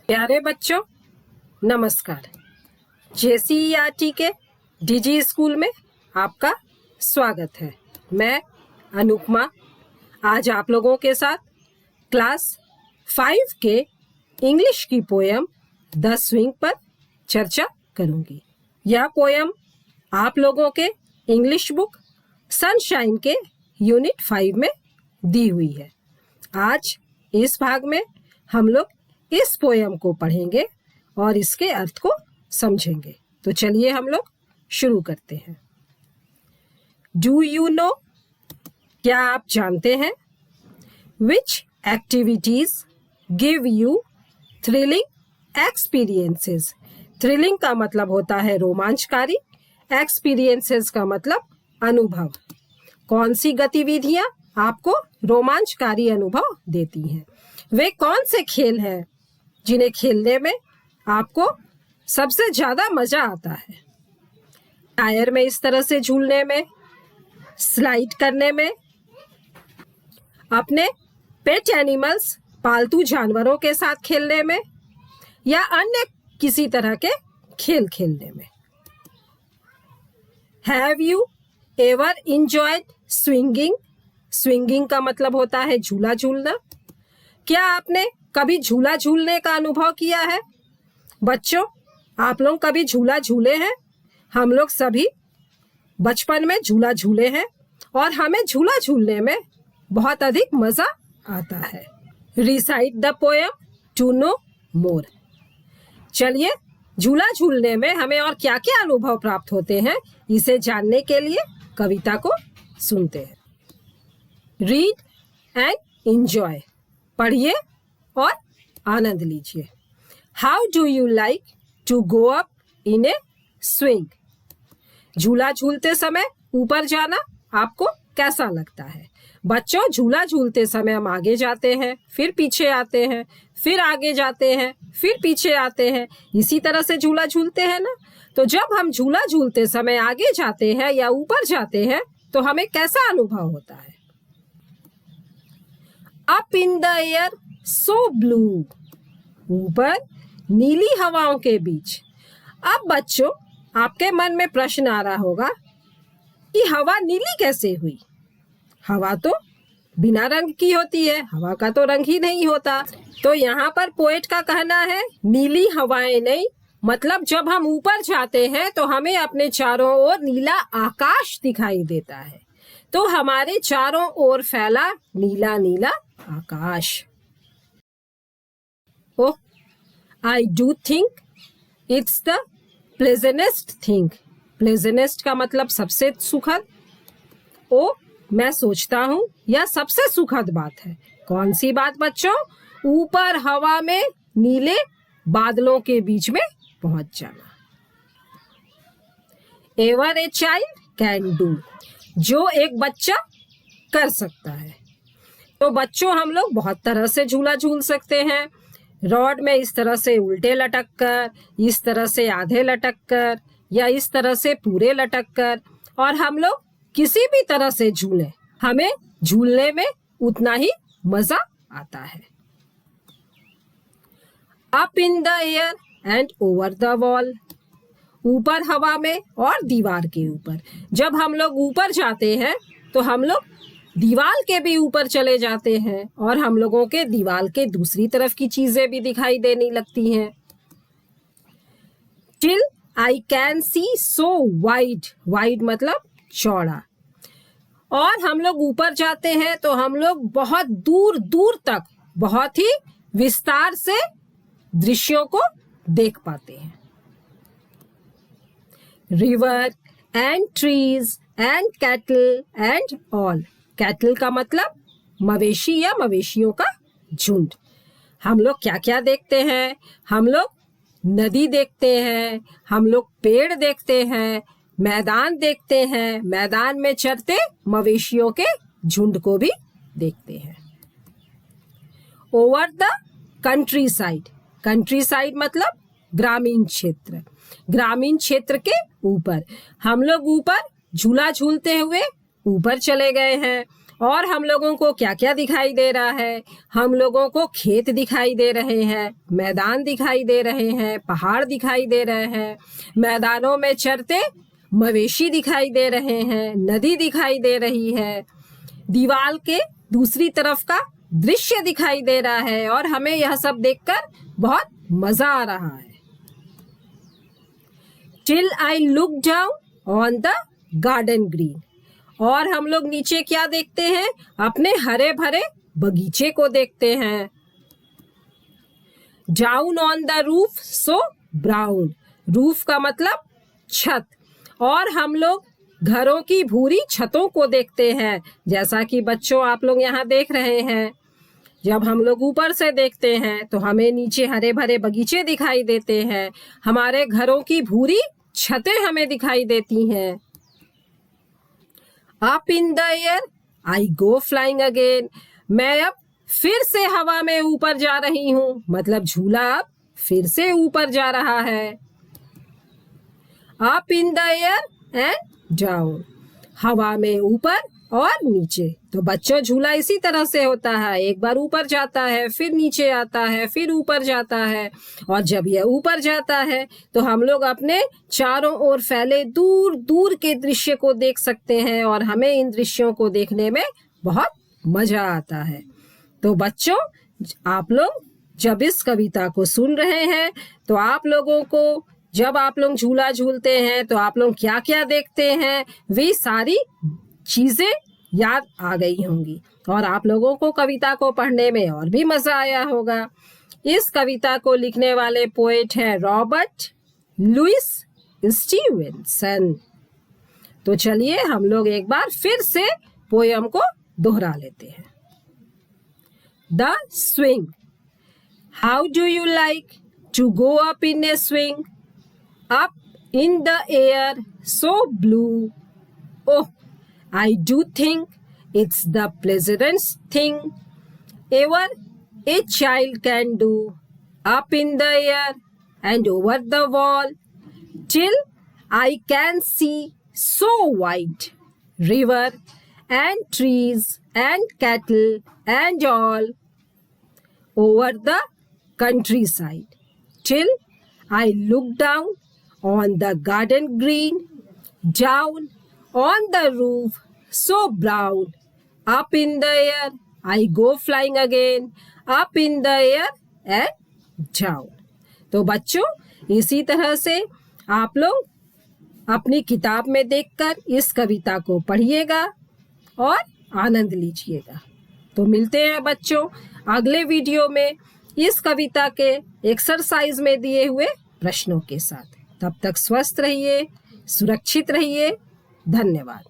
प्यारे बच्चों, नमस्कार। JCERT के डिजी स्कूल में आपका स्वागत है। मैं अनुपमा आज आप लोगों के साथ क्लास 5 के इंग्लिश की पोयम द स्विंग पर चर्चा करूंगी। यह पोयम आप लोगों के इंग्लिश बुक सनशाइन के यूनिट 5 में दी हुई है। आज इस भाग में हम लोग इस पोयम को पढ़ेंगे और इसके अर्थ को समझेंगे। तो चलिए हम लोग शुरू करते हैं। डू यू नो, क्या आप जानते हैं? Which activities give you thrilling experiences. Thrilling का मतलब होता है रोमांचकारी, एक्सपीरियंसेस का मतलब अनुभव। कौन सी गतिविधियां आपको रोमांचकारी अनुभव देती हैं? वे कौन से खेल हैं जिन्हें खेलने में आपको सबसे ज्यादा मजा आता है? टायर में इस तरह से झूलने में, स्लाइड करने में, अपने पेट एनिमल्स पालतू जानवरों के साथ खेलने में, या अन्य किसी तरह के खेल खेलने में। Have you ever enjoyed swinging? Swinging का मतलब होता है झूला झूलना। क्या आपने कभी झूला झूलने का अनुभव किया है? बच्चों, आप लोग कभी झूला झूले हैं? हम लोग सभी बचपन में झूला झूले हैं और हमें झूला झूलने में बहुत अधिक मजा आता है। Recite the poem to no more. चलिए, झूला झूलने में हमें और क्या क्या अनुभव प्राप्त होते हैं, इसे जानने के लिए कविता को सुनते हैं। Read and enjoy. पढ़िए और आनंद लीजिए। How do you like to go up in a swing? झूला झूलते समय ऊपर जाना आपको कैसा लगता है? बच्चों, झूला झूलते समय हम आगे जाते हैं, फिर पीछे आते हैं, फिर आगे जाते हैं, फिर पीछे आते हैं। इसी तरह से झूला झूलते हैं ना। तो जब हम झूला झूलते समय आगे जाते हैं या ऊपर जाते हैं तो हमें कैसा अनुभव होता है? Up in the air so blue. ऊपर नीली हवाओं के बीच। अब बच्चों, आपके मन में प्रश्न आ रहा होगा कि हवा नीली कैसे हुई? हवा तो बिना रंग की होती है, हवा का तो रंग ही नहीं होता। तो यहाँ पर पोएट का कहना है नीली हवाएं नहीं, मतलब जब हम ऊपर जाते हैं तो हमें अपने चारों ओर नीला आकाश दिखाई देता है। तो हमारे चारों ओर फैला नीला नीला आकाश। Oh, I do think it's the pleasantest thing. Pleasantest का मतलब सबसे सुखद। ओ, मैं सोचता हूँ यह सबसे सुखद बात है। कौन सी बात बच्चों? ऊपर हवा में नीले बादलों के बीच में पहुंच जाना। Ever a child can do. जो एक बच्चा कर सकता है। तो बच्चों, हम लोग बहुत तरह से झूला झूल सकते हैं। रॉड में इस तरह से उल्टे लटक कर, इस तरह से आधे लटक कर, या इस तरह से पूरे लटक कर, और हम लोग किसी भी तरह से झूलें, हमें झूलने में उतना ही मजा आता है। Up in the air and over the wall. ऊपर हवा में और दीवार के ऊपर। जब हम लोग ऊपर जाते हैं तो हम लोग दीवार के भी ऊपर चले जाते हैं और हम लोगों के दीवार के दूसरी तरफ की चीजें भी दिखाई देने लगती हैं। Till I can see so wide. Wide मतलब चौड़ा। और हम लोग ऊपर जाते हैं तो हम लोग बहुत दूर दूर तक बहुत ही विस्तार से दृश्यों को देख पाते हैं। River and trees and cattle and all. Cattle का मतलब मवेशी या मवेशियों का झुंड। हम लोग क्या क्या देखते हैं? हम लोग नदी देखते हैं, हम लोग पेड़ देखते हैं, मैदान देखते हैं, मैदान में चरते मवेशियों के झुंड को भी देखते हैं। Over the country side. Country side मतलब ग्रामीण क्षेत्र। ग्रामीण क्षेत्र के ऊपर हम लोग ऊपर झूला झूलते हुए ऊपर चले गए हैं और हम लोगों को क्या क्या दिखाई दे रहा है? हम लोगों को खेत दिखाई दे रहे हैं, मैदान दिखाई दे रहे हैं, पहाड़ दिखाई दे रहे हैं, मैदानों में चरते मवेशी दिखाई दे रहे हैं, नदी दिखाई दे रही है, दीवार के दूसरी तरफ का दृश्य दिखाई दे रहा है और हमें यह सब देखकर बहुत मजा आ रहा है। Till I look down on the garden green। और हम लोग नीचे क्या देखते हैं? अपने हरे भरे बगीचे को देखते हैं। Down on the roof so brown। Roof का मतलब छत। और हम लोग घरों की भूरी छतों को देखते हैं, जैसा कि बच्चों आप लोग यहाँ देख रहे हैं। जब हम लोग ऊपर से देखते हैं तो हमें नीचे हरे भरे बगीचे दिखाई देते हैं, हमारे घरों की भूरी छतें हमें दिखाई देती हैं। Up in the air I go flying again. मैं अब फिर से हवा में ऊपर जा रही हूँ, मतलब झूला अब फिर से ऊपर जा रहा है। Up in the air and down. हवा में ऊपर और नीचे। तो बच्चों झूला इसी तरह से होता है, एक बार ऊपर जाता है, फिर नीचे आता है, फिर ऊपर जाता है। और जब यह ऊपर जाता है तो हम लोग अपने चारों ओर फैले दूर दूर के दृश्य को देख सकते हैं और हमें इन दृश्यों को देखने में बहुत मजा आता है। तो बच्चों आप लोग जब इस कविता को सुन रहे हैं तो आप लोगों को जब आप लोग झूला झूलते हैं तो आप लोग क्या क्या देखते हैं, वे सारी चीजें याद आ गई होंगी और आप लोगों को कविता को पढ़ने में और भी मजा आया होगा। इस कविता को लिखने वाले पोएट हैं रॉबर्ट लुइस स्टीवेंसन। तो चलिए हम लोग एक बार फिर से पोयम को दोहरा लेते हैं। The swing. How do you like to go up in a swing? Up in the air so blue. Oh, I do think it's the pleasantest thing ever a child can do. Up in the air and over the wall, till I can see so wide, river and trees and cattle and all over the countryside, till I look down on the garden green, down on the roof so brown, up in the air I go flying again, up in the air and down। तो बच्चों इसी तरह से आप लोग अपनी किताब में देखकर इस कविता को पढ़िएगा और आनंद लीजिएगा। तो मिलते हैं बच्चों अगले वीडियो में इस कविता के एक्सरसाइज में दिए हुए प्रश्नों के साथ। तब तक स्वस्थ रहिए, सुरक्षित रहिए। धन्यवाद।